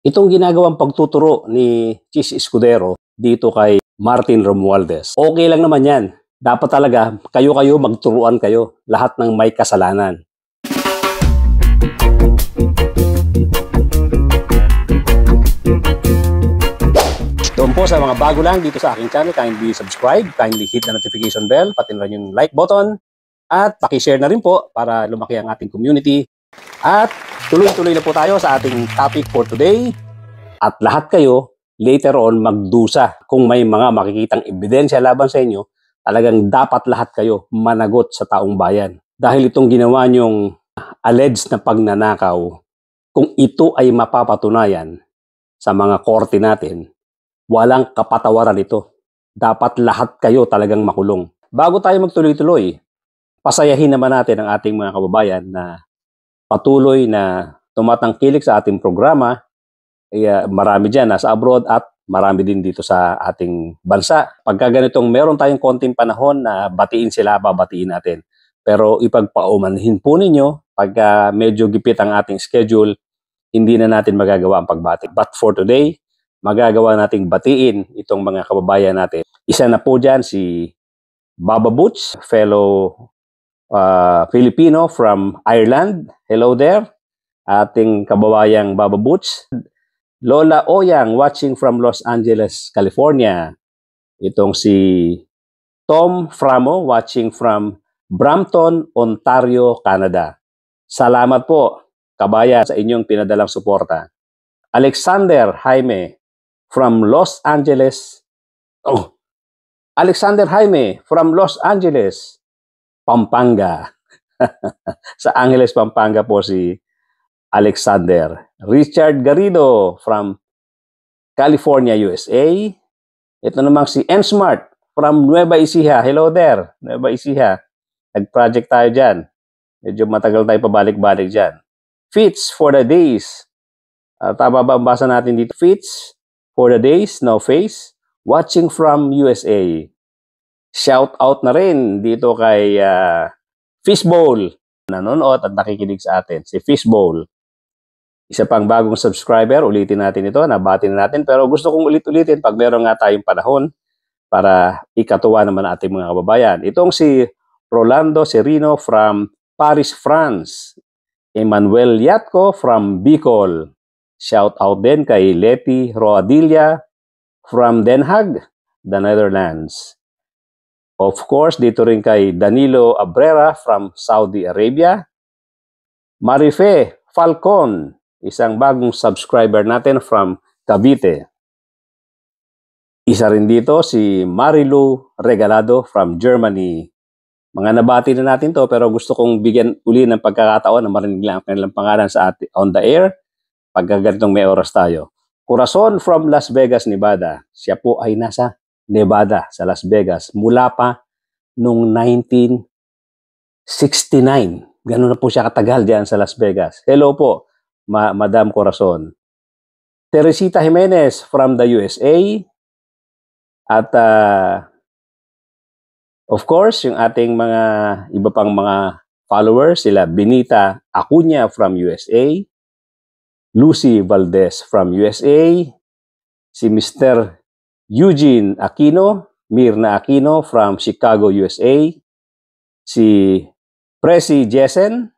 Itong ginagawang pagtuturo ni Chis Escudero dito kay Martin Romualdez, okay lang naman yan. Dapat talaga kayo-kayo magturuan kayo, lahat ng may kasalanan. Doon po sa mga bago lang dito sa aking channel, kindly subscribe, kindly hit the notification bell, pati na yung like button, at pakishare na rin po para lumaki ang ating community. At tuloy-tuloy na po tayo sa ating topic for today. At lahat kayo, later on, magdusa. Kung may mga makikitang ebidensya laban sa inyo, talagang dapat lahat kayo managot sa taong bayan. Dahil itong ginawa nyong alleged na pagnanakaw, kung ito ay mapapatunayan sa mga korte natin, walang kapatawaran ito. Dapat lahat kayo talagang makulong. Bago tayo magtuloy-tuloy, pasayahin naman natin ang ating mga kababayan na patuloy na tumatangkilik sa ating programa. Marami dyan nasa abroad at marami din dito sa ating bansa. Pagka ganitong meron tayong konting panahon na batiin sila, babatiin natin. Pero ipagpaumanhin po ninyo, pagka medyo gipit ang ating schedule, hindi na natin magagawa ang pagbati. But for today, magagawa nating batiin itong mga kababayan natin. Isa na po dyan si Baba Butch, fellow Filipino from Ireland. Hello there, ating kababayang Baba Butch. Lola Oyang, watching from Los Angeles, California. Itong si Tom Framo, watching from Brampton, Ontario, Canada. Salamat po, kabayan, sa inyong pinadalang suporta. Alexander Jaime from Los Angeles. Alexander Jaime from Los Angeles, Pampanga. Sa Angeles, Pampanga po si Alexander. Richard Garrido from California, USA. Ito namang si N-Smart from Nueva Ecija. Hello there, Nueva Ecija. Nag-project tayo dyan. Medyo matagal tayo pabalik-balik dyan. Fits for the days. Tama ba ang basa natin dito? Fits for the days, no face. Watching from USA. Shout out na rin dito kay Fishbowl. Nanonood at nakikinig sa atin. Si Fishbowl. Isa pang bagong subscriber. Ulitin natin ito. Nabati na natin. Pero gusto kong ulit-ulitin pag meron nga tayong panahon para ikatuwa naman ating mga kababayan. Itong si Rolando Serino from Paris, France. Emmanuel Yatco from Bicol. Shout out din kay Leti Roadilla from Den Haag, the Netherlands. Of course, dito rin kay Danilo Abrera from Saudi Arabia. Marife Falcon, isang bagong subscriber natin from Cavite. Isa rin dito si Marilu Regalado from Germany. Mga nabati na natin to pero gusto kong bigyan uli ng pagkakataon na marinig lang ang kanilang pangalan sa on the air pagka ganitong may oras tayo. Corazon from Las Vegas, Nevada. Siya po ay nasa Nevada sa Las Vegas mula pa noong 1969. Ganun na po siya katagal diyan sa Las Vegas. Hello po, Madam Corazon. Teresita Jimenez from the USA. At of course, yung ating mga iba pang mga followers, sila Benita Acuña from USA. Lucy Valdez from USA. Si Mr. Eugene Aquino, Mirna Aquino from Chicago, USA. Si Presi Jessen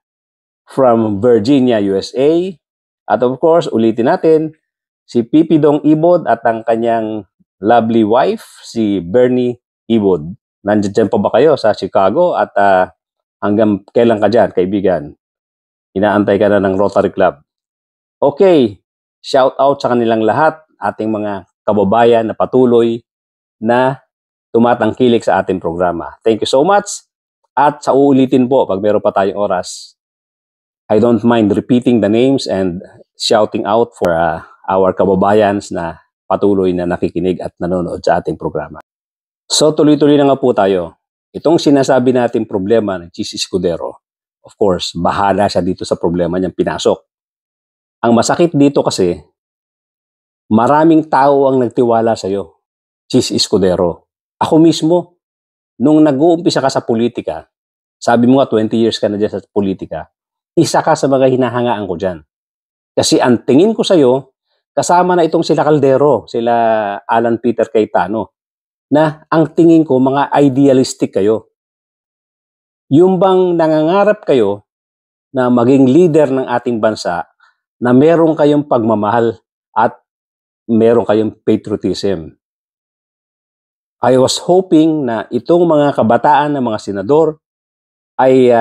from Virginia, USA. At of course, ulitin natin, si Pipi Dong Ibod at ang kanyang lovely wife, si Bernie Ibod. Nandiyan pa ba kayo sa Chicago? At hanggang kailan ka dyan, kaibigan? Inaantay ka na ng Rotary Club. Okay, shout out sa kanilang lahat, ating mga kababayan na patuloy na tumatangkilik sa ating programa. Thank you so much. At sa uulitin po, pag meron pa tayong oras, I don't mind repeating the names and shouting out for our kababayans na patuloy na nakikinig at nanonood sa ating programa. So tuloy-tuloy na nga po tayo. Itong sinasabi nating problema ng Chis Escudero, of course, bahala siya dito sa problema niyang pinasok. Ang masakit dito kasi, maraming tao ang nagtiwala sa'yo, Chis Escudero. Ako mismo, nung nag-uumpisa ka sa politika, sabi mo nga 20 years ka na dyan sa politika, isa ka sa mga hinahangaan ko dyan. Kasi ang tingin ko sa'yo, Kasama na itong sila Caldero, sila Alan Peter Cayetano, na ang tingin ko mga idealistic kayo. Yung bang nangangarap kayo na maging leader ng ating bansa na meron kayong pagmamahal at meron kayong patriotism. I was hoping na itong mga kabataan na mga senador ay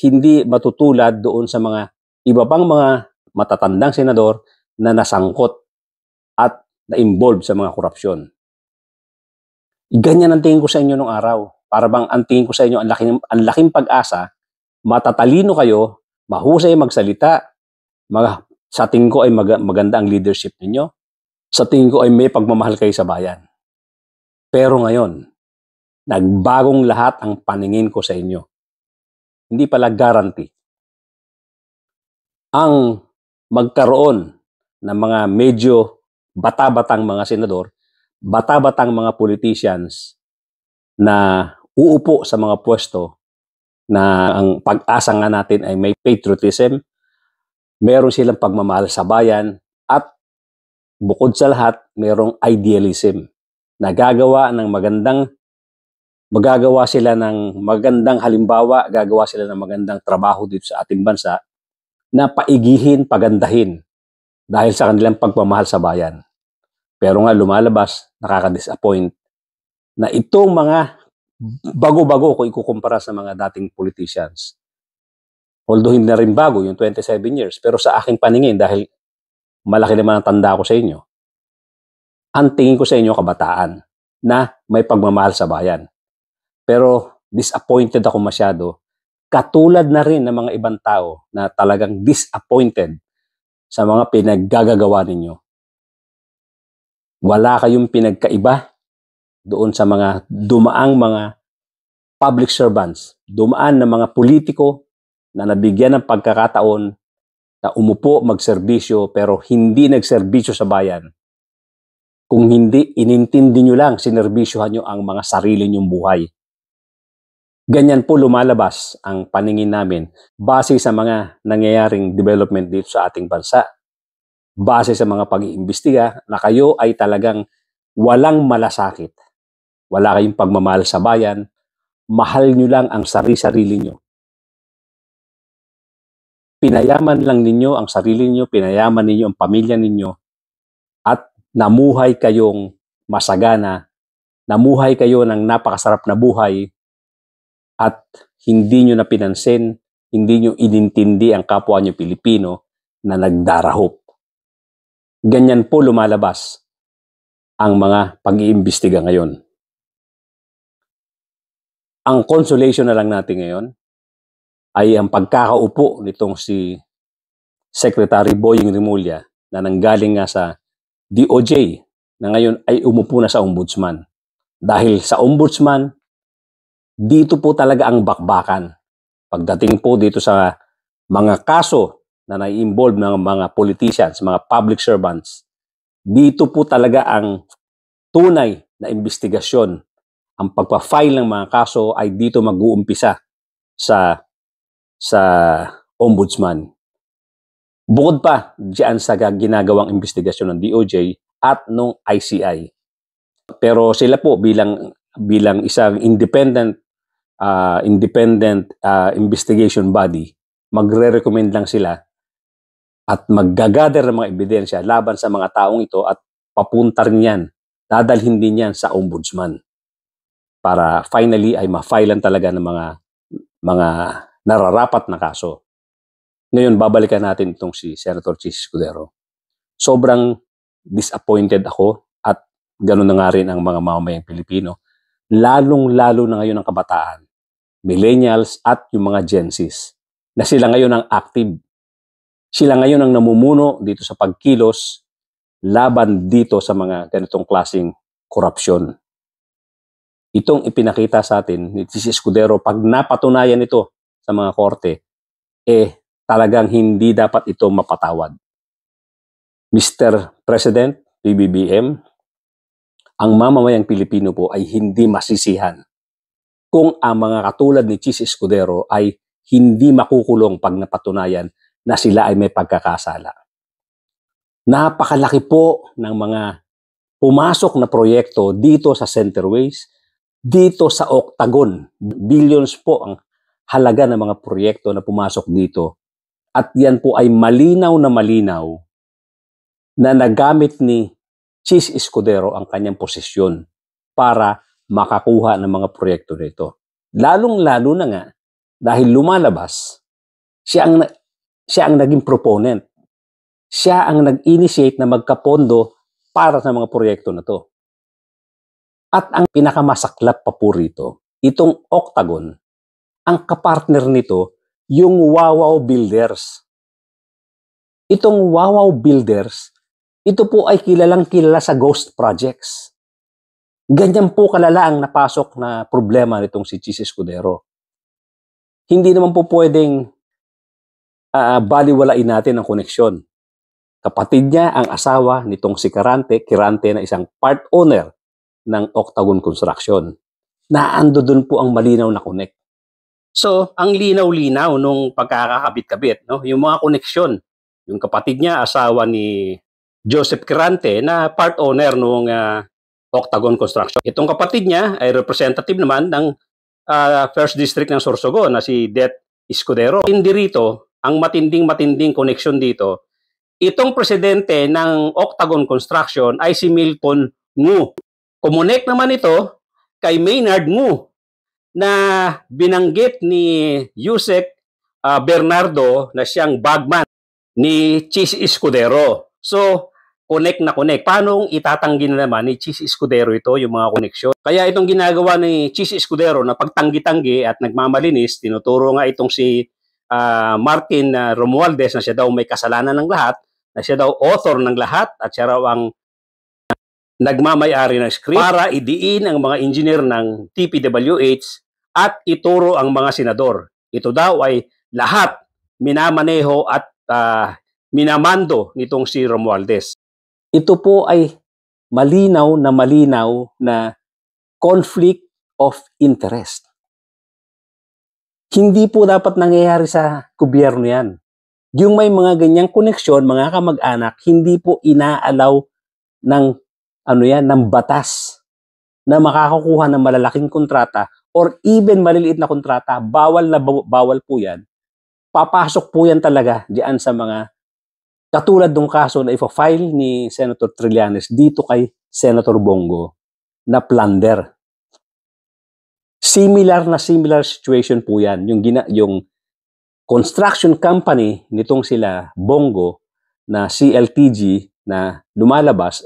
hindi matutulad doon sa mga iba pang mga matatandang senador na nasangkot at na-involved sa mga korupsyon. Ganyan ang tingin ko sa inyo nung araw. Para bang ang tingin ko sa inyo, ang laking pag-asa, matatalino kayo, mahusay magsalita, sa tingin ko ay maganda ang leadership ninyo, sa tingin ko ay may pagmamahal kayo sa bayan. Pero ngayon, nagbagong lahat ang paningin ko sa inyo. Hindi pala guarantee. Ang magkaroon ng mga medyo bata-batang mga senador, bata-batang mga politicians na uupo sa mga pwesto na ang pag-asa nga natin ay may patriotism, meron silang pagmamahal sa bayan, at bukod sa lahat, merong idealism. Magagawa sila ng magandang halimbawa, gagawa sila ng magandang trabaho dito sa ating bansa na paigihin, pagandahin dahil sa kanilang pagmamahal sa bayan. Pero nga lumalabas, nakaka-disappoint na itong mga bago-bago kung ikukumpara sa mga dating politicians. Although hindi na rin bago yung 27 years, pero sa aking paningin, dahil malaki naman ang tanda ko sa inyo, ang tingin ko sa inyo kabataan na may pagmamahal sa bayan. Pero disappointed ako masyado, katulad na rin ng mga ibang tao na talagang disappointed sa mga pinaggagawa ninyo. Wala kayong pinagkaiba doon sa mga dumaang mga public servants, dumaan na mga politiko na nabigyan ng pagkakataon na umupo magserbisyo pero hindi nagserbisyo sa bayan. Kung hindi, inintindi nyo lang, sinerbisyohan nyo ang mga sarili nyong buhay. Ganyan po lumalabas ang paningin namin base sa mga nangyayaring development dito sa ating bansa. Base sa mga pag-iimbestiga na kayo ay talagang walang malasakit. Wala kayong pagmamahal sa bayan, mahal nyo lang ang sarili-sarili nyo. Pinayaman lang ninyo ang sarili nyo, pinayaman ninyo ang pamilya ninyo, at namuhay kayong masagana, namuhay kayo ng napakasarap na buhay, at hindi nyo na pinansin, hindi nyo inintindi ang kapwa nyo Pilipino na nagdarahop. Ganyan po lumalabas ang mga pag-iimbestiga ngayon. Ang consolation na lang natin ngayon ay ang pagkakaupo nitong si Secretary Boying Rimulya na nanggaling nga sa DOJ na ngayon ay umupo na sa ombudsman. Dahil sa ombudsman, dito po talaga ang bakbakan. Pagdating po dito sa mga kaso na nai-involve ng mga politicians, mga public servants, dito po talaga ang tunay na investigasyon. Ang pagpa-file ng mga kaso ay dito mag-uumpisa sa ombudsman. Bukod pa diyan sa ginagawang investigasyon ng DOJ at ng ICI. Pero sila po bilang isang independent investigation body, magre-recommend lang sila at maggagather ng mga ebidensya laban sa mga taong ito at papunta rin yan, dadalhin din yan sa ombudsman para finally ay ma-filean talaga ng mga nararapat na kaso. Ngayon, babalikan natin itong si Senator Chis Escudero. Sobrang disappointed ako at ganoon na nga rin ang mga mamamayang Pilipino, lalong-lalo na ngayon ang kabataan, millennials at yung mga Gen Zs, na sila ngayon ang active. Sila ngayon ang namumuno dito sa pagkilos laban dito sa mga ganitong klaseng korupsyon. Itong ipinakita sa atin ni Chis Escudero, pag napatunayan ito sa mga korte, talagang hindi dapat ito mapatawad. Mr. President, PBBM, ang mamamayang Pilipino po ay hindi masisihan kung ang mga katulad ni Chis Escudero ay hindi makukulong pag napatunayan na sila ay may pagkakasala. Napakalaki po ng mga pumasok na proyekto dito sa Centerways, dito sa Octagon. Billions po ang halaga ng mga proyekto na pumasok dito. At yan po ay malinaw na nagamit ni Chis Escudero ang kanyang posisyon para makakuha ng mga proyekto nito. Lalong-lalo na nga dahil lumalabas, siya ang naging proponent. Siya ang nag-initiate na magkapondo para sa mga proyekto na to. At ang pinakamasaklap pa po rito, itong Octagon, ang kapartner nito, yung Wawaw Builders. Itong Wawaw Builders, ito po ay kilalang-kilala sa ghost projects. Ganyan po kalala ang napasok na problema nitong si Chis Escudero. Hindi naman po pwedeng baliwalain natin ang koneksyon. Kapatid niya ang asawa nitong si Kirante na isang part owner ng Octagon Construction. Naando doon po ang malinaw na connect. So, ang linaw-linaw nung pagkakakabit-kabit, no? Yung mga koneksyon. Yung kapatid niya, asawa ni Joseph Kirante na part owner nung Octagon Construction. Itong kapatid niya ay representative naman ng First District ng Sorsogon na si Det Escudero. Hindi rito, ang matinding koneksyon dito, itong presidente ng Octagon Construction ay si Milton Ngu. Kumunik naman ito kay Maynard Ngu na binanggit ni Yusek Bernardo na siyang bagman ni Chis Escudero. So, connect na connect. Paano itatanggi na naman ni Chis Escudero ito, yung mga koneksyon? Kaya itong ginagawa ni Chis Escudero na pagtanggi-tanggi at nagmamalinis, tinuturo nga itong si Martin Romualdez na siya daw may kasalanan ng lahat, na siya daw author ng lahat at siya raw ang nagmamayari ng script para idiin ang mga engineer ng TPWH at ituro ang mga senador. Ito daw ay lahat minamaneho at minamando nitong si Romualdez. Ito po ay malinaw na conflict of interest. Hindi po dapat nangyayari sa gobyerno yan. Yung may mga ganyang koneksyon, mga kamag-anak, hindi po inaalaw ng batas na makakakuha ng malalaking kontrata or even maliliit na kontrata. Bawal po yan. Papasok po yan talaga diyan sa mga katulad ng kaso na ipa-file ni Senator Trillanes dito kay Senator Bongo na plunder. Similar situation po yan. Yung construction company nitong sila Bongo na CLTG na lumalabas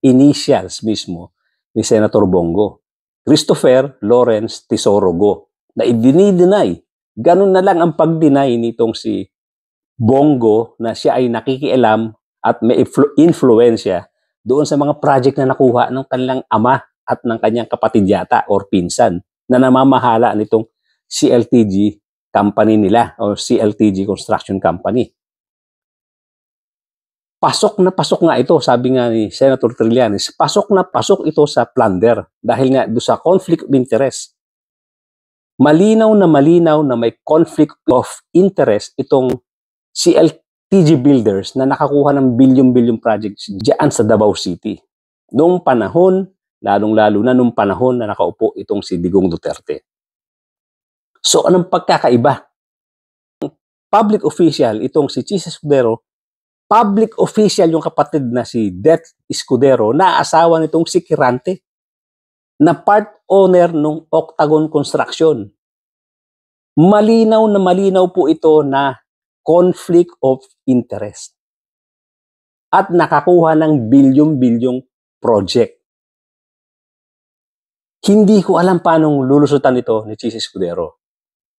initials mismo ni Senator Bongo. Christopher Lawrence Tesorogo na i-deny. Ganun na lang ang pag-deny nitong si Bongo na siya ay nakikialam at may influensya doon sa mga project na nakuha ng kanilang ama at ng kanyang kapatid yata or pinsan na namamahala nitong CLTG company nila o CLTG Construction Company. Pasok na pasok nga ito, sabi nga ni Senator Trillanes, pasok na pasok ito sa plunder dahil nga doon sa conflict of interest. Malinaw na may conflict of interest itong CLTG Builders na nakakuha ng billion projects diyan sa Davao City. Noong panahon, lalong-lalo na nung panahon na nakaupo itong si Digong Duterte. So, anong pagkakaiba? Public official, itong si Chis Escudero, public official yung kapatid na si Det Escudero na asawa nitong si Kirante na part owner ng Octagon Construction. Malinaw po ito na conflict of interest. At nakakuha ng bilyon project. Hindi ko alam paano lulusutan ito ni Chis Escudero.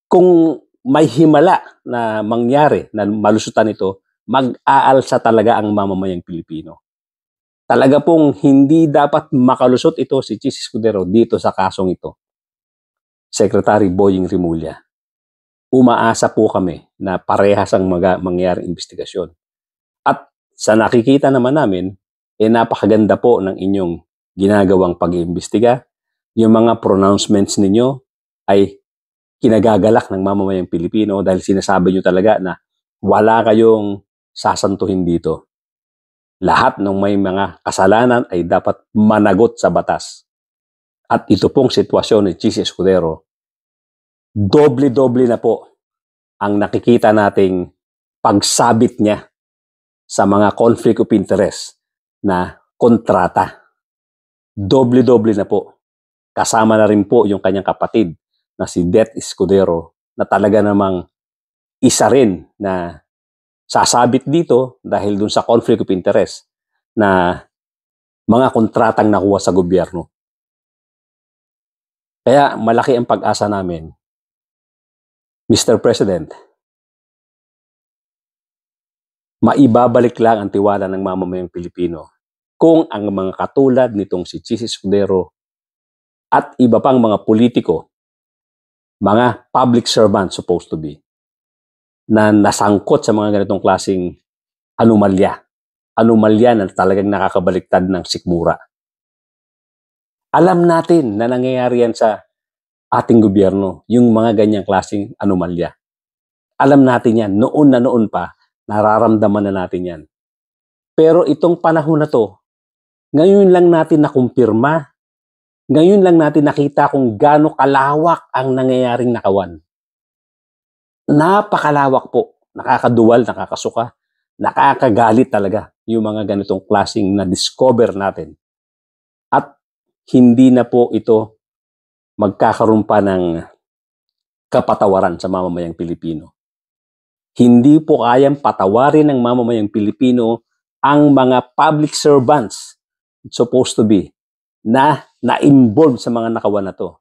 Kung may himala na mangyari na malusutan ito, mag-aalsa talaga ang mamamayang Pilipino. Talaga pong hindi dapat makalusot ito si Chis Escudero dito sa kasong ito. Secretary Boying Rimulya, umaasa po kami na parehas ang mangyaring investigasyon. At sa nakikita naman namin, napakaganda po ng inyong ginagawang pag-iimbestiga. Yung mga pronouncements ninyo ay kinagagalak ng mamamayang Pilipino dahil sinasabi nyo talaga na wala kayong sasantuhin dito. Lahat ng may mga kasalanan ay dapat managot sa batas. At ito pong sitwasyon ni Chis Escudero, doble-doble na po ang nakikita nating pagsabit niya sa mga conflict of interest na kontrata. Doble-doble na po. Kasama na rin po yung kanyang kapatid na si Det Escudero na talaga namang isa rin na sasabit dito dahil dun sa conflict of interest na mga kontratang nakuha sa gobyerno. Kaya malaki ang pag-asa namin, Mr. President, maibabalik lang ang tiwala ng mamamayang Pilipino kung ang mga katulad nitong si Chis Escudero at iba pang mga politiko, mga public servants supposed to be, na nasangkot sa mga ganitong klaseng anomalya. Anomalya na talagang nakakabaliktad ng sikmura. Alam natin na nangyayari yan sa ating gobyerno, yung mga ganyang klaseng anomalya. Alam natin yan, noon na noon pa, nararamdaman na natin yan. Pero itong panahon na to, ngayon lang natin nakumpirma, ngayon lang natin nakita kung gaano kalawak ang nangyayaring nakawan. Napakalawak po, nakakaduwal, nakakasuka, nakakagalit talaga yung mga ganitong klaseng na-discover natin. At hindi na po ito magkakaroon pa ng kapatawaran sa mamamayang Pilipino. Hindi po kayang patawarin ng mamamayang Pilipino ang mga public servants supposed to be na-involve sa mga nakawan na to.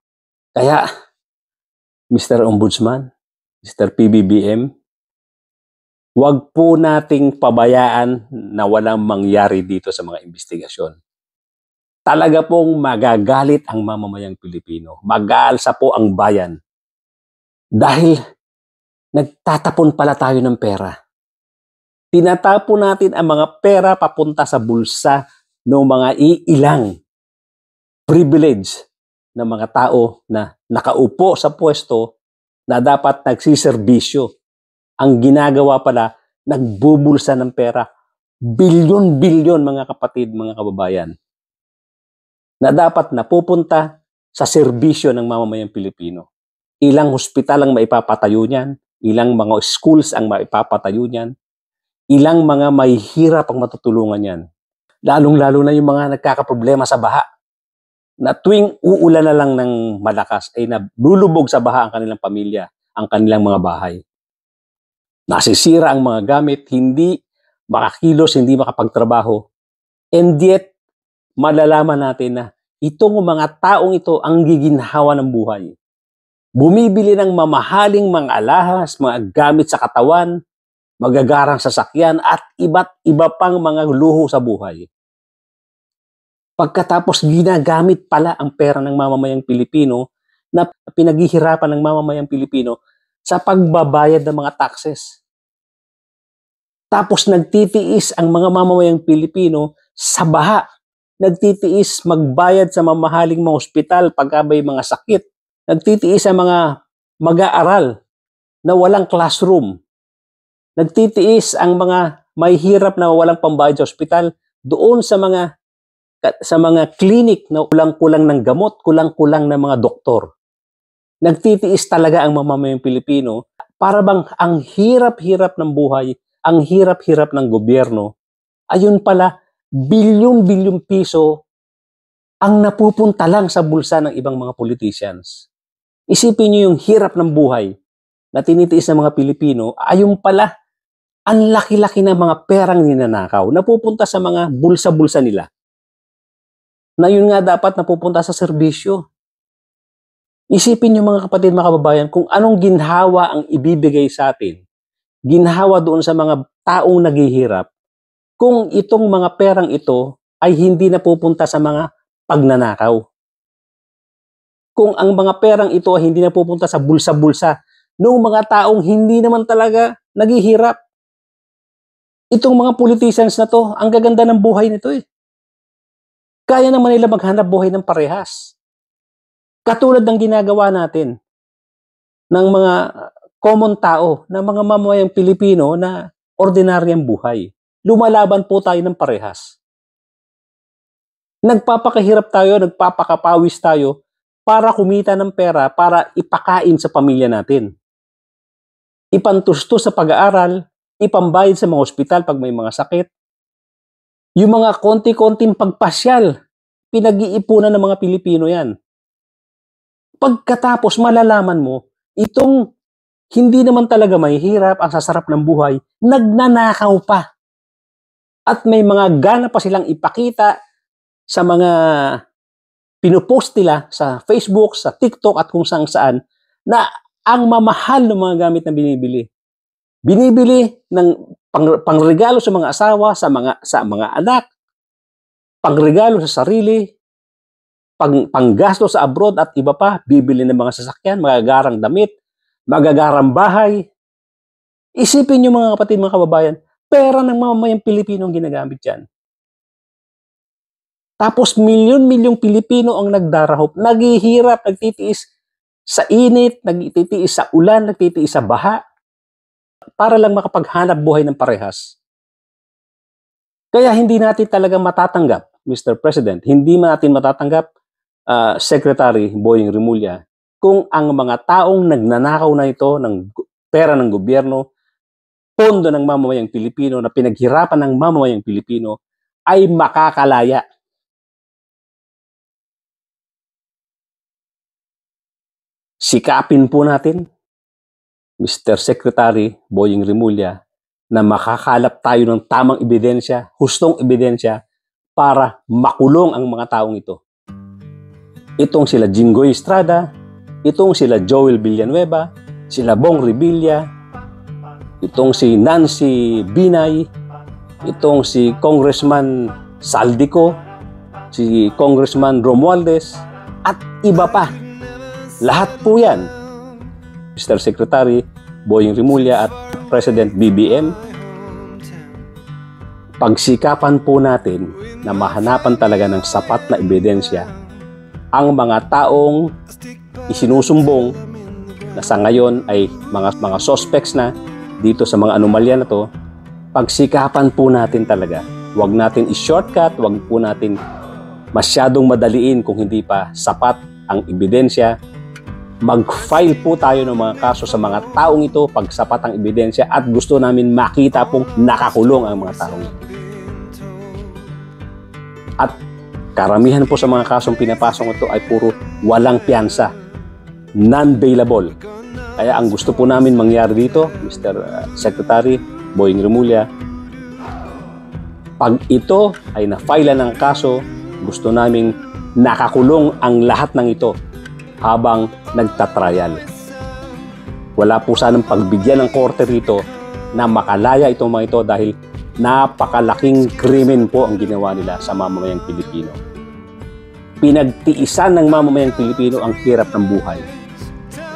Kaya, Mr. Ombudsman, Mr. PBBM, huwag po nating pabayaan na walang mangyari dito sa mga investigasyon. Talaga pong magagalit ang mamamayang Pilipino. Mag-aalsa po ang bayan. Dahil nagtatapon pala tayo ng pera. Tinatapon natin ang mga pera papunta sa bulsa ng mga iilang privilege ng mga tao na nakaupo sa pwesto na dapat nagsiservisyo. Ang ginagawa pala, nagbubulsa ng pera. Bilyon-bilyon mga kapatid, mga kababayan, na dapat napupunta sa serbisyo ng mamamayang Pilipino. Ilang hospital ang maipapatayo niyan, ilang mga schools ang maipapatayo niyan, ilang mga may hirap ang matutulungan niyan. Lalong-lalo na yung mga nagkakaproblema sa baha, na tuwing uulan na lang ng malakas ay nalulubog sa baha ang kanilang pamilya, ang kanilang mga bahay. Nasisira ang mga gamit, hindi makakilos, hindi makapagtrabaho. And yet, malalaman natin na itong mga taong ito ang giginhawa ng buhay. Bumibili ng mamahaling mga alahas, mga gamit sa katawan, magagarang sasakyan at iba't iba pang mga luho sa buhay. Pagkatapos ginagamit pala ang pera ng mamamayang Pilipino na pinaghihirapan ng mamamayang Pilipino sa pagbabayad ng mga taxes. Tapos nagtitiis ang mga mamamayang Pilipino sa baha. Nagtitiis magbayad sa mamahaling mga ospital pagkabay mga sakit. Nagtitiis ang mga mag-aaral na walang classroom. Nagtitiis ang mga may hirap na walang pambayad sa ospital doon sa mga clinic na kulang-kulang ng gamot, kulang-kulang ng mga doktor. Nagtitiis talaga ang mamamayang Pilipino para bang ang hirap-hirap ng buhay, ang hirap-hirap ng gobyerno, ayun pala, bilyon-bilyong piso ang napupunta lang sa bulsa ng ibang mga politicians. Isipin niyo yung hirap ng buhay na tinitiis ng mga Pilipino, ayun pala, ang laki-laki ng mga perang ninanakaw, napupunta sa mga bulsa-bulsa nila. Na yun nga dapat napupunta sa serbisyo. Isipin niyo mga kapatid, mga kababayan, kung anong ginhawa ang ibibigay sa atin. Ginhawa doon sa mga taong naghihirap, kung itong mga perang ito ay hindi napupunta sa mga pagnanakaw. Kung ang mga perang ito ay hindi napupunta sa bulsa-bulsa ng mga taong hindi naman talaga naghihirap. Itong mga politicians na to, ang gaganda ng buhay nito eh. Kaya naman nila maghanap buhay ng parehas. Katulad ng ginagawa natin ng mga common tao, ng mga mamamayang Pilipino na ordinaryang buhay. lumalaban po tayo ng parehas. Nagpapakahirap tayo, nagpapakapawis tayo para kumita ng pera para ipakain sa pamilya natin. Ipantusto sa pag-aaral, ipambayad sa mga ospital pag may mga sakit. Yung mga konti-konting pagpasyal, pinag-iipunan ng mga Pilipino yan. Pagkatapos malalaman mo, itong hindi naman talaga mahihirap, ang sasarap ng buhay, nagnanakaw pa. At may mga gana pa silang ipakita sa mga pinupost nila sa Facebook, sa TikTok at kung saan na ang mamahal ng mga gamit na binibili. Binibili ng pangregalo sa mga asawa, sa mga anak, pangregalo sa sarili, panggasto sa abroad at iba pa, bibili ng mga sasakyan, magagarang damit, magagarang bahay. Isipin niyo mga kapatid, mga kababayan, pera ng mamamayang Pilipino ang ginagamit yan. Tapos milyon-milyong Pilipino ang nagdarahop, naghihirap, nagtitiis sa init, nagtitiis sa ulan, nagtitiis sa baha, para lang makapaghanap buhay ng parehas. Kaya hindi natin talaga matatanggap, Mr. President, hindi natin matatanggap, Secretary Boying Rimulya, kung ang mga taong nagnanakaw na ito ng pera ng gobyerno, pondo ng mamamayang Pilipino, na pinaghirapan ng mamamayang Pilipino, ay makakalaya. Sikapin po natin, Mr. Secretary Boying Rimulya, na makakalap tayo ng tamang ebidensya, hustong ebidensya, para makulong ang mga taong ito. Itong sila Jinggoy Estrada, itong sila Joel Villanueva, sila Bong Revilla, itong si Nancy Binay, itong si Congressman Saldico, si Congressman Romualdez, at iba pa. Lahat po yan, Mr. Secretary Boying Rimulya at President BBM, pagsikapan po natin na mahanapan talaga ng sapat na ebidensya ang mga taong isinusumbong na sa ngayon ay mga suspects na dito sa mga anomalya na to. Pagsikapan po natin talaga. Huwag natin i-shortcut, huwag po natin masyadong madaliin kung hindi pa sapat ang ebidensya. Mag-file po tayo ng mga kaso sa mga taong ito pag sapat ang ebidensya at gusto namin makita pong nakakulong ang mga taong ito. At karamihan po sa mga kasong pinapasok ito ay puro walang piyansa, non-bailable. Kaya ang gusto po namin mangyari dito, Mr. Secretary Boying Rimulya, pag ito ay na-file ng kaso, gusto naming nakakulong ang lahat ng ito habang nagtatrial. Wala po sanang pagbigyan ng korte rito na makalaya itong mga ito dahil napakalaking krimen po ang ginawa nila sa mamamayang Pilipino. Pinagtiisan ng mamamayang Pilipino ang hirap ng buhay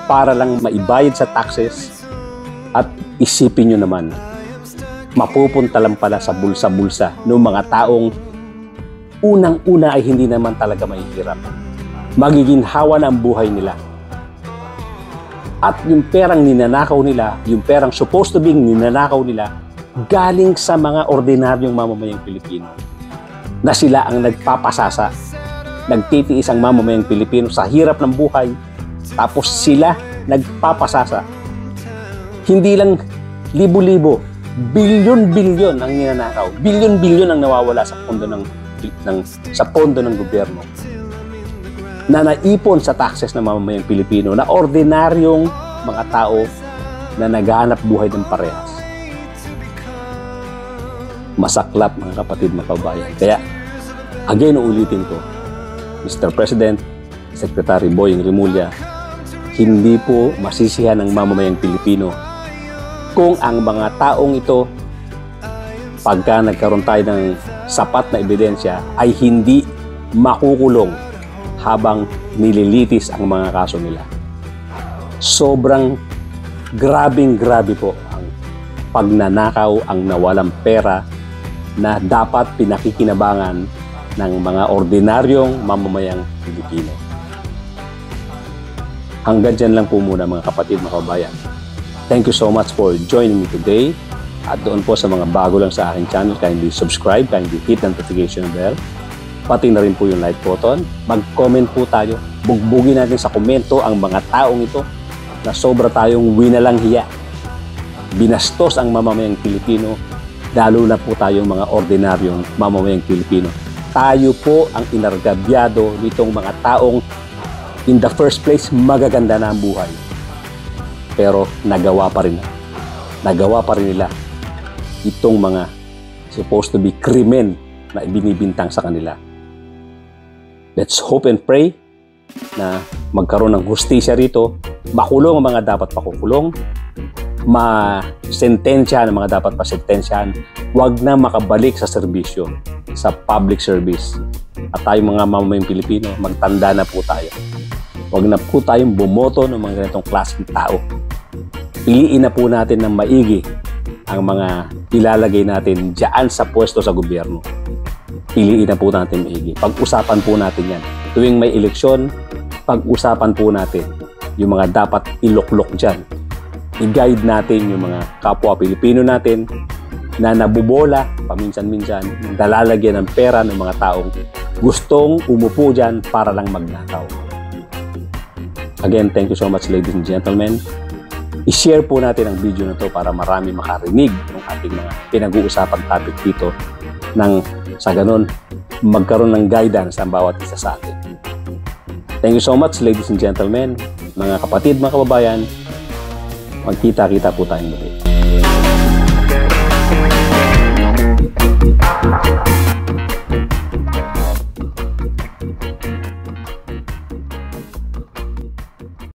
para lang maibayad sa taxes at isipin nyo naman, mapupunta lang pala sa bulsa-bulsa ng mga taong unang-una ay hindi naman talaga mahihirap. Magiging hawa na ang buhay nila. At yung perang ninanakaw nila, yung perang supposed to be ninanakaw nila, galing sa mga ordinaryong mamamayang Pilipino na sila ang nagpapasasa. Nagtitiis ang mamamayang Pilipino sa hirap ng buhay, tapos sila nagpapasasa. Hindi lang libo-libo, bilyon-bilyon ang ninanakaw. Bilyon-bilyon ang nawawala sa pondo ng gobyerno na naipon sa taxes ng mamamayang Pilipino na ordinaryong mga tao na naghahanap buhay ng parehas. Masaklap, mga kapatid, mga kabayan. Kaya, again, uulitin ko, Mr. President, Secretary Boying Rimulya, hindi po masisihan ng mamamayang Pilipino kung ang mga taong ito, pagka nagkaroon tayo ng sapat na ebidensya, ay hindi makukulong habang nililitis ang mga kaso nila. Sobrang grabe po ang pagnanakaw, ang nawalang pera na dapat pinakikinabangan ng mga ordinaryong mamamayang Pilipino. Hanggang dyan lang po muna, mga kapatid, mga kabayan. Thank you so much for joining me today. At doon po sa mga bago lang sa aking channel, kindly subscribe, kindly hit notification bell. Pati na rin po yung like button. Mag-comment po tayo. Bugbugin natin sa komento ang mga taong ito na sobra tayong winalang hiya. Binastos ang mamamayang Pilipino, lalo na po tayong mga ordinaryong mamamayang Pilipino. Tayo po ang inargabyado nitong mga taong in the first place magaganda na ang buhay. Pero nagawa pa rin nila itong mga supposed to be krimen na ibinibintang sa kanila. Let's hope and pray na magkaroon ng hustisya rito, makulong ang mga dapat pakukulong, masentensya ang mga dapat pasentensyahan, huwag na makabalik sa serbisyo, sa public service. At tayong mga mamamayang Pilipino, magtanda na po tayo. Huwag na po tayong bumoto ng mga ganitong klaseng tao. Piliin na po natin ng maigi ang mga ilalagay natin diyan sa pwesto sa gobyerno. Piliin na po natin maigi. Pag-usapan po natin yan. Tuwing may eleksyon, pag-usapan po natin yung mga dapat iluklok dyan. I-guide natin yung mga kapwa Pilipino natin na nabubola paminsan-minsan, nalalagyan ng pera ng mga taong gustong umupo dyan para lang magnakaw. Again, thank you so much, ladies and gentlemen. I-share po natin ang video na to para marami makarinig ng ating mga pinag-uusapang topic dito nang sa ganun magkaroon ng guidance ang bawat isa sa atin. Thank you so much, ladies and gentlemen, mga kapatid, mga kababayan. Magkita-kita po tayong muli.